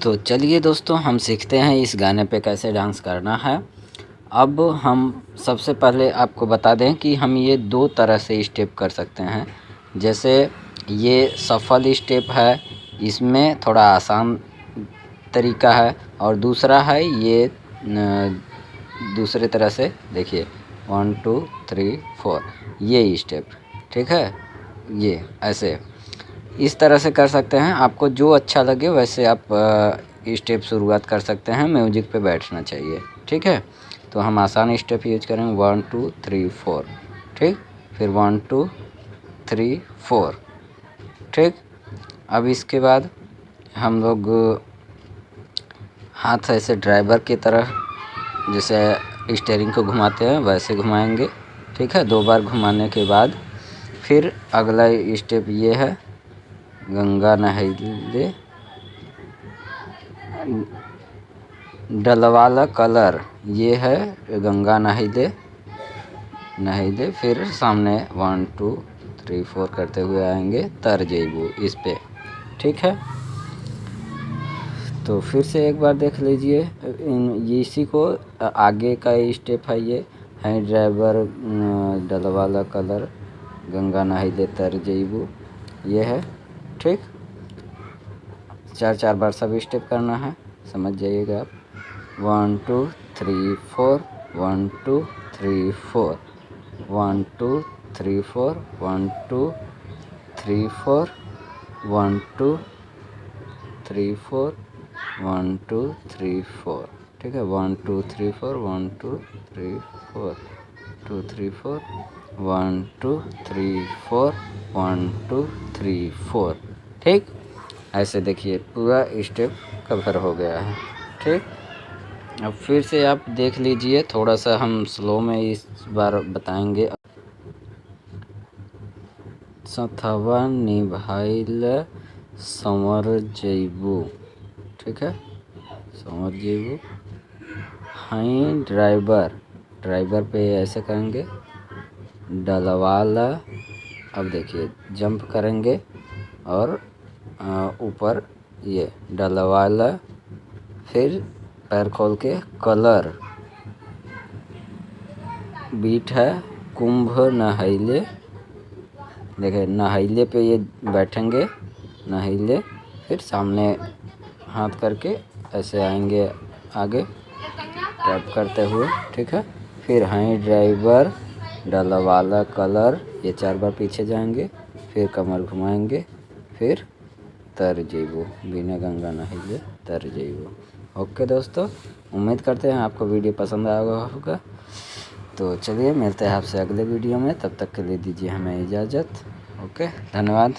तो चलिए दोस्तों, हम सीखते हैं इस गाने पे कैसे डांस करना है। अब हम सबसे पहले आपको बता दें कि हम ये दो तरह से स्टेप कर सकते हैं। जैसे ये सफल स्टेप है, इसमें थोड़ा आसान तरीका है, और दूसरा है ये दूसरे तरह से। देखिए 1 2 3 4 ये स्टेप, ठीक है। ये ऐसे इस तरह से कर सकते हैं। आपको जो अच्छा लगे वैसे आप स्टेप शुरुआत कर सकते हैं। म्यूजिक पे बैठना चाहिए, ठीक है। तो हम आसान स्टेप यूज करेंगे 1 2 3 4, ठीक। फिर 1 2 3 4, ठीक। अब इसके बाद हम लोग हाथ ऐसे ड्राइवर की तरह, जैसे स्टीयरिंग को घुमाते हैं वैसे घुमाएंगे, ठीक है। 2 बार घुमाने के बाद फिर अगला स्टेप ये है, गंगा नहैले डलवाला कलर। ये है गंगा नहैले नहैले। फिर सामने 1 2 3 4 करते हुए आएंगे तर जैबू इस पे, ठीक है। तो फिर से एक बार देख लीजिए। इसी को आगे का स्टेप है, ये है ड्राइवर डलवाला कलर गंगा नहैले तर जैबू, ये है, ठीक। 4 बार सब स्टेप करना है, समझ जाइएगा आप। 1 2 3 4 1 2 3 4 1 2 3 4 1 2 3 4 1 2 3 4 1 2 3 4, ठीक है। 1 2 3 4 1 2 3 4 2 3 4 1 2 3 4 1 2 3 4, ठीक। ऐसे देखिए पूरा स्टेप कवर हो गया है, ठीक। अब फिर से आप देख लीजिए, थोड़ा सा हम स्लो में इस बार बताएंगे। सथवा निभाइल संवर जैबू, ठीक है, संवर जैबू। हाई ड्राइवर पे ऐसे करेंगे डलवाला। अब देखिए जंप करेंगे और ऊपर ये डलवाला, फिर पैर खोल के कलर। बीट है कुंभ नहैले। देखिए नहैले पे ये बैठेंगे, नहैले। फिर सामने हाथ करके ऐसे आएंगे आगे टैप करते हुए, ठीक है। फिर हाई ड्राइवर डलवाला कलर, ये 4 बार पीछे जाएंगे, फिर कमर घुमाएंगे, फिर तर जैबू बिना गंगा नहैले तर जैबू। ओके दोस्तों, उम्मीद करते हैं आपको वीडियो पसंद आया होगा। तो चलिए मिलते हैं आपसे अगले वीडियो में, तब तक के लिए दीजिए हमें इजाज़त। ओके, धन्यवाद।